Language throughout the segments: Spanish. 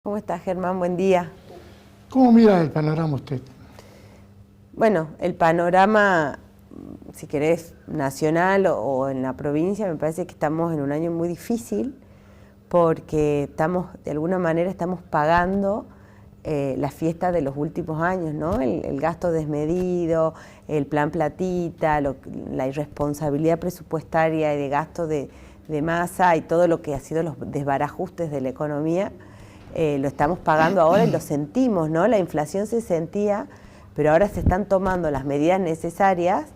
¿Cómo está, Germán? Buen día. ¿Cómo mira el panorama usted? Bueno, el panorama, si querés, nacional o en la provincia, me parece que estamos en un año muy difícil porque de alguna manera estamos pagando las fiestas de los últimos años, ¿no? El gasto desmedido, el plan platita, la irresponsabilidad presupuestaria y de gasto de masa y todo lo que ha sido los desbarajustes de la economía. Lo estamos pagando ahora y lo sentimos, ¿no? La inflación se sentía, pero ahora se están tomando las medidas necesarias,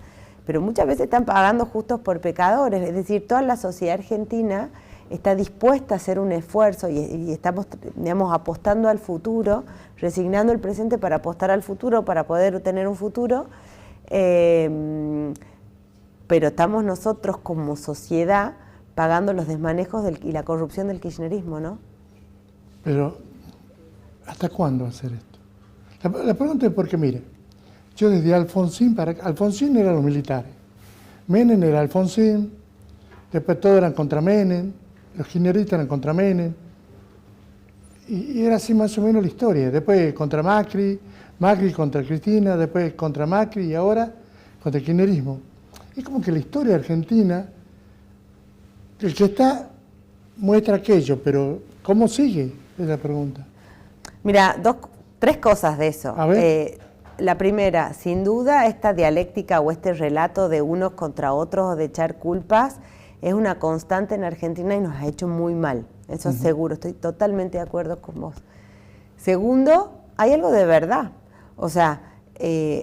pero muchas veces están pagando justos por pecadores, es decir, toda la sociedad argentina está dispuesta a hacer un esfuerzo y estamos, digamos, apostando al futuro, resignando el presente para apostar al futuro, para poder tener un futuro, pero estamos nosotros como sociedad pagando los desmanejos y la corrupción del kirchnerismo, ¿no? Pero, ¿hasta cuándo hacer esto? La pregunta es porque, mire, yo desde Alfonsín, Alfonsín eran los militares, Menem era Alfonsín, después todos eran contra Menem, los kirchneristas eran contra Menem, y era así más o menos la historia. Después contra Macri, Macri contra Cristina, después contra Macri y ahora contra el kirchnerismo. Es como que la historia argentina, el que está muestra aquello, pero ¿cómo sigue? Es la pregunta. Mira, tres cosas de eso. A ver. La primera, sin duda, esta dialéctica o este relato de unos contra otros o de echar culpas es una constante en Argentina y nos ha hecho muy mal. Eso es seguro, estoy totalmente de acuerdo con vos. Segundo, hay algo de verdad. O sea,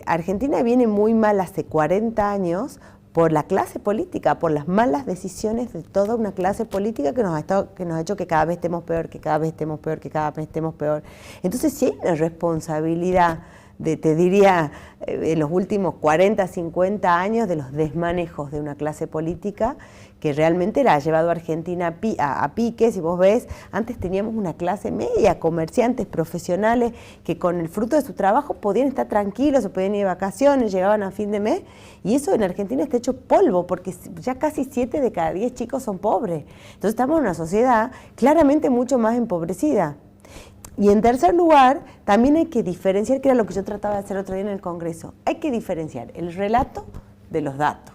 Argentina viene muy mal hace 40 años por la clase política, por las malas decisiones de toda una clase política que nos ha hecho que cada vez estemos peor, que cada vez estemos peor, que cada vez estemos peor. Entonces sí hay una responsabilidad te diría, en los últimos 40, 50 años de los desmanejos de una clase política que realmente la ha llevado a Argentina a pique. Si vos ves, antes teníamos una clase media, comerciantes, profesionales, que con el fruto de su trabajo podían estar tranquilos, se podían ir de vacaciones, llegaban a fin de mes, y eso en Argentina está hecho polvo, porque ya casi 7 de cada 10 chicos son pobres. Entonces estamos en una sociedad claramente mucho más empobrecida. Y en tercer lugar, también hay que diferenciar, que era lo que yo trataba de hacer otro día en el Congreso, hay que diferenciar el relato de los datos.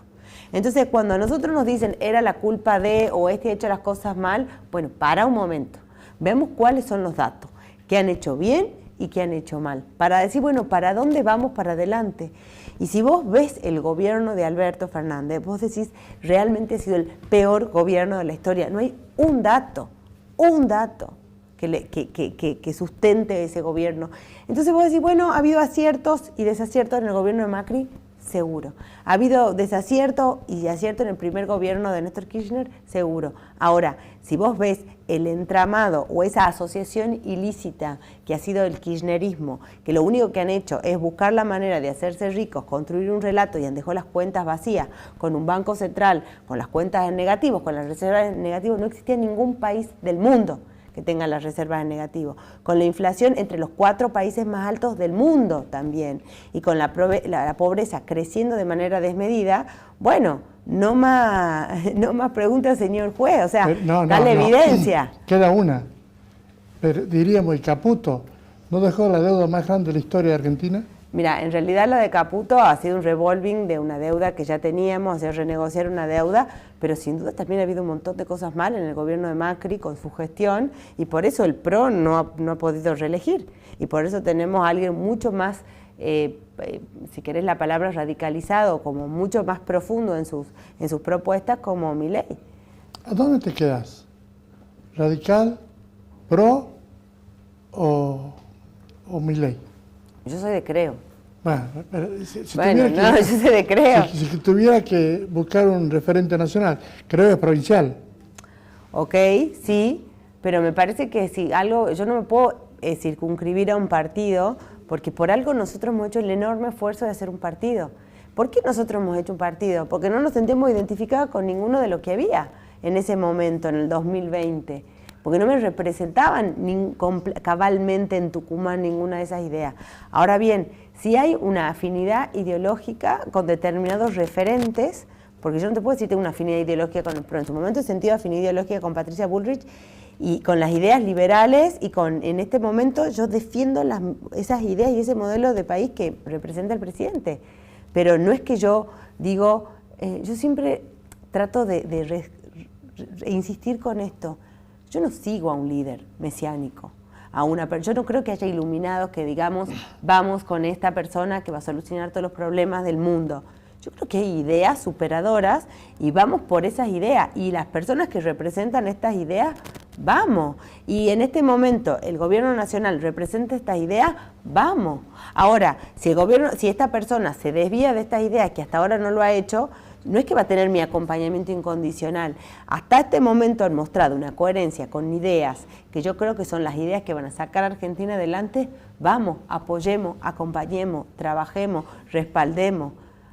Entonces, cuando a nosotros nos dicen era la culpa de o este ha hecho las cosas mal, bueno, para un momento, veamos cuáles son los datos, qué han hecho bien y qué han hecho mal, para decir, bueno, ¿para dónde vamos para adelante? Y si vos ves el gobierno de Alberto Fernández, vos decís, realmente ha sido el peor gobierno de la historia. No hay un dato que sustente ese gobierno. Entonces vos decís, bueno, ha habido aciertos y desaciertos en el gobierno de Macri, seguro. Ha habido desacierto y acierto en el primer gobierno de Néstor Kirchner, seguro. Ahora, si vos ves el entramado o esa asociación ilícita que ha sido el kirchnerismo, que lo único que han hecho es buscar la manera de hacerse ricos, construir un relato y han dejado las cuentas vacías, con un banco central, con las cuentas en negativos, con las reservas en negativos, no existía ningún país del mundo que tengan las reservas en negativo, con la inflación entre los 4 países más altos del mundo también, y con la pobreza creciendo de manera desmedida, bueno, no más preguntas, señor juez, o sea, dale evidencia. Queda una, pero diríamos, ¿y Caputo no dejó la deuda más grande de la historia de Argentina? Mira, en realidad la de Caputo ha sido un revolving de una deuda que ya teníamos, de renegociar una deuda, pero sin duda también ha habido un montón de cosas mal en el gobierno de Macri con su gestión, y por eso el PRO no ha podido reelegir, y por eso tenemos a alguien mucho más, si querés la palabra radicalizado, como mucho más profundo en sus propuestas, como Milei. ¿A dónde te quedas? ¿Radical, PRO o Milei? Yo soy de Creo. Bueno, yo soy de Creo. Si tuviera que buscar un referente nacional, Creo es provincial. Ok, sí, pero me parece que si algo, yo no me puedo circunscribir a un partido, porque por algo nosotros hemos hecho el enorme esfuerzo de hacer un partido. ¿Por qué nosotros hemos hecho un partido? Porque no nos sentimos identificados con ninguno de los que había en ese momento, en el 2020. Porque no me representaban cabalmente en Tucumán ninguna de esas ideas. Ahora bien, si hay una afinidad ideológica con determinados referentes, porque yo no te puedo decir que tengo una afinidad ideológica con el PRO, en su momento he sentido afinidad ideológica con Patricia Bullrich, y con las ideas liberales y en este momento yo defiendo esas ideas y ese modelo de país que representa el presidente. Pero no es que yo digo, yo siempre trato de insistir con esto. Yo no sigo a un líder mesiánico, yo no creo que haya iluminados que digamos, vamos con esta persona que va a solucionar todos los problemas del mundo. Yo creo que hay ideas superadoras y vamos por esas ideas. Y las personas que representan estas ideas, vamos. Y en este momento el gobierno nacional representa estas ideas, vamos. Ahora, si esta persona se desvía de estas ideas, que hasta ahora no lo ha hecho, no es que va a tener mi acompañamiento incondicional. Hasta este momento han mostrado una coherencia con ideas, que yo creo que son las ideas que van a sacar a Argentina adelante. Vamos, apoyemos, acompañemos, trabajemos, respaldemos.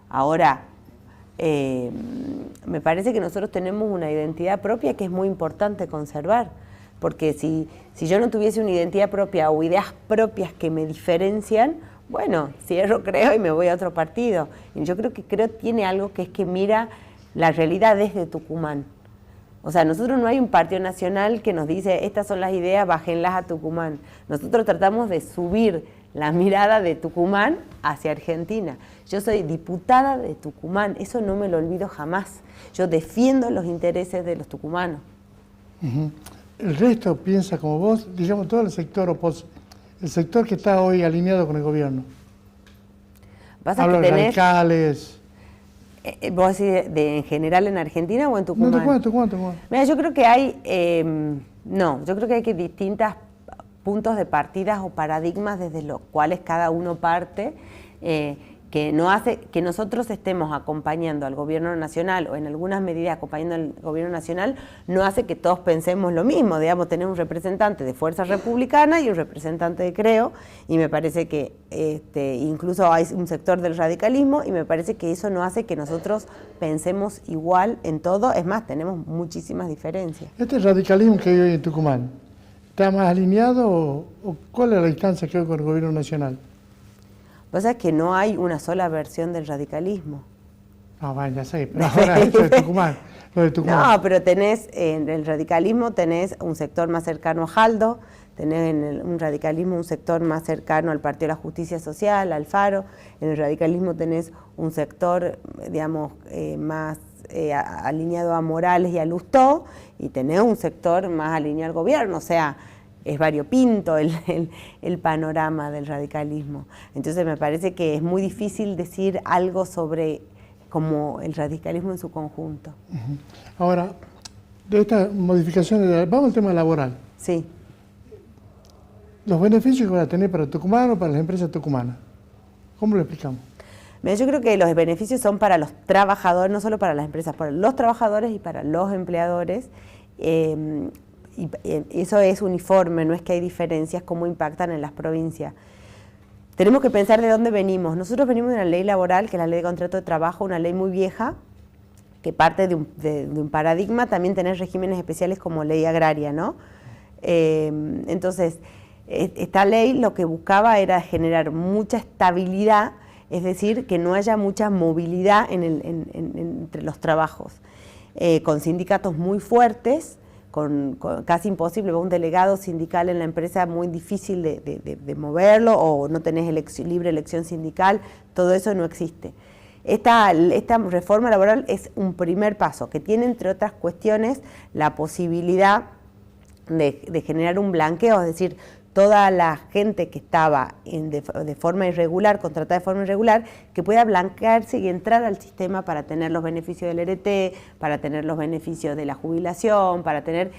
Ahora, me parece que nosotros tenemos una identidad propia que es muy importante conservar, porque si yo no tuviese una identidad propia o ideas propias que me diferencian, bueno, cierro, creo, y me voy a otro partido. Y yo creo que tiene algo que es que mira la realidad desde Tucumán. O sea, nosotros no hay un partido nacional que nos dice, estas son las ideas, bájenlas a Tucumán. Nosotros tratamos de subir la mirada de Tucumán hacia Argentina. Yo soy diputada de Tucumán, eso no me lo olvido jamás. Yo defiendo los intereses de los tucumanos. El resto piensa como vos, digamos, todo el sector el sector que está hoy alineado con el gobierno. Hablo de radicales. ¿Vos decís en general en Argentina o en Tucumán? No, Tucumán. Mira, yo creo que hay, yo creo que hay distintos puntos de partidas o paradigmas desde los cuales cada uno parte, que no hace que nosotros estemos acompañando al gobierno nacional o en algunas medidas acompañando al gobierno nacional, no hace que todos pensemos lo mismo. Digamos, tener un representante de Fuerza Republicana y un representante de Creo, y me parece que incluso hay un sector del radicalismo, y me parece que eso no hace que nosotros pensemos igual en todo. Es más, tenemos muchísimas diferencias. Este radicalismo que hay hoy en Tucumán, ¿está más alineado o cuál es la distancia que hay con el gobierno nacional? Pasa que no hay una sola versión del radicalismo. No, bueno, ya sé, pero ahora esto de Tucumán, lo de Tucumán. No, pero en el radicalismo tenés un sector más cercano a Jaldo, tenés un radicalismo un sector más cercano al Partido de la Justicia Social, al Faro. En el radicalismo tenés un sector, digamos, más alineado a Morales y a Lustó, y tenés un sector más alineado al gobierno. O sea, es variopinto el panorama del radicalismo. Entonces me parece que es muy difícil decir algo sobre como el radicalismo en su conjunto. Ahora, de estas modificaciones, vamos al tema laboral. Sí. Los beneficios que van a tener para Tucumán o para las empresas tucumanas, ¿cómo lo explicamos? Mira, yo creo que los beneficios son para los trabajadores, no solo para las empresas, para los trabajadores y para los empleadores. Y eso es uniforme, no es que hay diferencias cómo impactan en las provincias. Tenemos que pensar de dónde venimos. Nosotros venimos de una ley laboral, que es la ley de contrato de trabajo, una ley muy vieja, que parte de un paradigma. También tener regímenes especiales como ley agraria, ¿no? Entonces, esta ley lo que buscaba era generar mucha estabilidad, es decir, que no haya mucha movilidad entre los trabajos, con sindicatos muy fuertes, con casi imposible, un delegado sindical en la empresa muy difícil de moverlo, o no tenés libre elección sindical, todo eso no existe. Esta reforma laboral es un primer paso, que tiene, entre otras cuestiones, la posibilidad de generar un blanqueo, es decir, toda la gente que estaba de forma irregular, contratada de forma irregular, que pueda blanquearse y entrar al sistema para tener los beneficios del ERT, para tener los beneficios de la jubilación, para tener...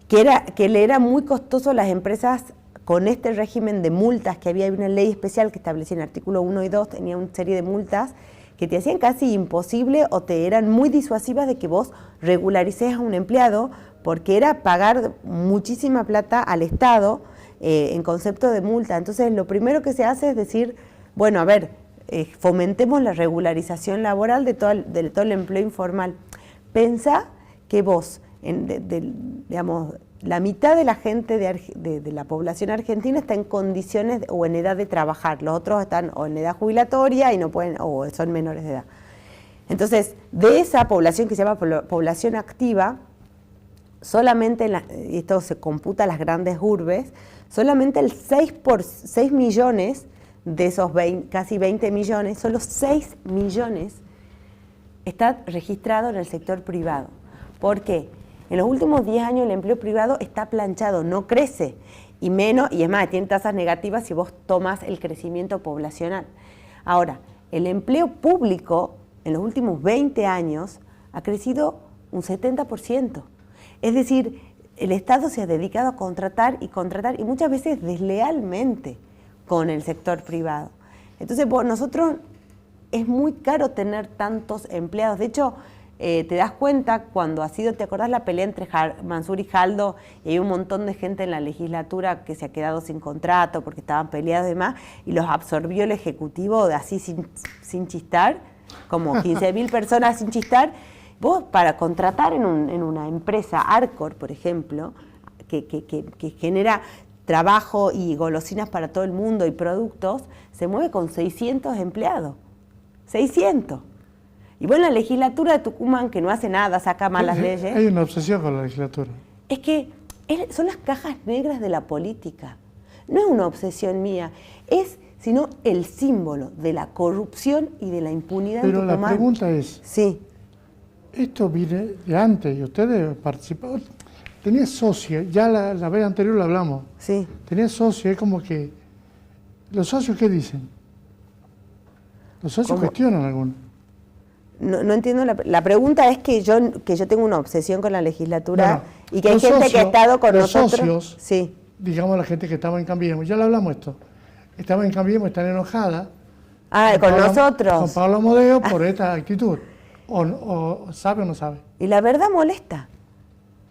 que le era muy costoso a las empresas con este régimen de multas, que había una ley especial que establecía en el artículo 1 y 2, tenía una serie de multas que te hacían casi imposible o te eran muy disuasivas de que vos regularices a un empleado, porque era pagar muchísima plata al Estado, en concepto de multa. Entonces, lo primero que se hace es decir, bueno, a ver, fomentemos la regularización laboral de todo el empleo informal. Pensá que vos, digamos, la mitad de la gente de la población argentina está en condiciones o en edad de trabajar, los otros están o en edad jubilatoria y no pueden, o son menores de edad. Entonces, de esa población que se llama población activa, solamente, y esto se computa en las grandes urbes, solamente el 6 millones de esos casi 20 millones, solo 6 millones está registrado en el sector privado. ¿Por qué? En los últimos 10 años el empleo privado está planchado, no crece, y es más, tiene tasas negativas si vos tomas el crecimiento poblacional. Ahora, el empleo público en los últimos 20 años ha crecido un 70%. Es decir, el Estado se ha dedicado a contratar y muchas veces deslealmente con el sector privado. Entonces, nosotros es muy caro tener tantos empleados. De hecho, te das cuenta cuando ha sido, ¿te acordás la pelea entre Mansur y Jaldo? Y hay un montón de gente en la legislatura que se ha quedado sin contrato porque estaban peleados y demás, y los absorbió el Ejecutivo así sin chistar, como 15.000 personas sin chistar. Vos, para contratar en una empresa, Arcor, por ejemplo, que genera trabajo y golosinas para todo el mundo y productos, se mueve con 600 empleados. 600. Y bueno, la legislatura de Tucumán, que no hace nada, saca malas leyes. Hay una obsesión con la legislatura. Es que son las cajas negras de la política. No es una obsesión mía, es sino el símbolo de la corrupción y de la impunidad en Tucumán. Pero la pregunta es, sí. Esto viene de antes y ustedes participaron. Tenía socio, ya la vez anterior lo hablamos. Sí. Tenía socio, es como que... ¿Los socios qué dicen? Los socios cuestionan algunos. No entiendo, la pregunta es que yo tengo una obsesión con la legislatura y que hay gente que ha estado con nosotros. Los socios, sí. Digamos la gente que estaba en Cambiemos, ya lo hablamos esto, estaba en Cambiemos, están enojadas. Con nosotros. Con Pablo Amodeo por esta actitud. O sabe o no sabe. Y la verdad molesta.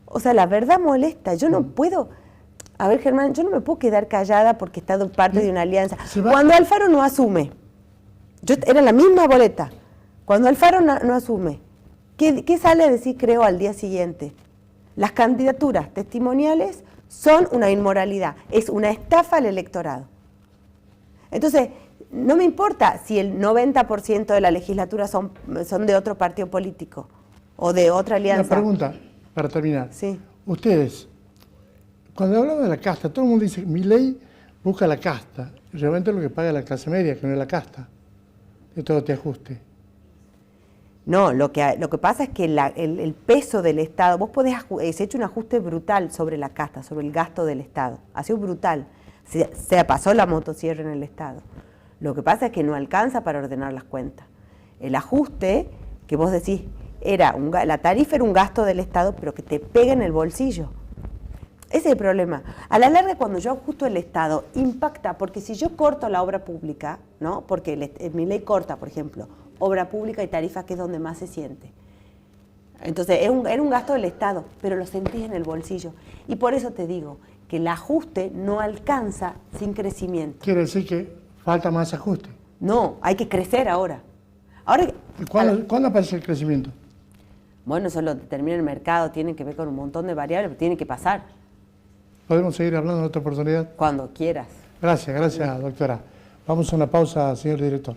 O sea, la verdad molesta. Yo no puedo... A ver, Germán, yo no me puedo quedar callada porque he estado parte de una alianza. Cuando Alfaro no asume, era la misma boleta. Cuando Alfaro no asume, ¿qué sale a decir, creo, al día siguiente? Las candidaturas testimoniales son una inmoralidad, es una estafa al electorado. Entonces, no me importa si el 90% de la legislatura son de otro partido político o de otra alianza. Una pregunta, para terminar. Sí. Ustedes, cuando hablamos de la casta, todo el mundo dice, mi ley busca la casta. Realmente lo que paga la clase media, que no es la casta. De todo te ajuste. No, lo que pasa es que el peso del Estado, vos podés, se ha hecho un ajuste brutal sobre la casta, sobre el gasto del Estado. Ha sido brutal. Se pasó la motosierra en el Estado. Lo que pasa es que no alcanza para ordenar las cuentas. El ajuste, que vos decís, la tarifa era un gasto del Estado, pero que te pega en el bolsillo. Ese es el problema. A la larga, cuando yo ajusto el Estado, impacta, porque si yo corto la obra pública, ¿no? Porque mi ley corta, por ejemplo, obra pública y tarifa, que es donde más se siente. Entonces, era un gasto del Estado, pero lo sentís en el bolsillo. Y por eso te digo que el ajuste no alcanza sin crecimiento. Quiere decir que falta más ajuste. No, hay que crecer ahora. ¿Y cuándo aparece el crecimiento? Bueno, eso lo determina el mercado, tiene que ver con un montón de variables, pero tiene que pasar. ¿Podemos seguir hablando en otra oportunidad? Cuando quieras. Gracias, doctora. Vamos a una pausa, señor director.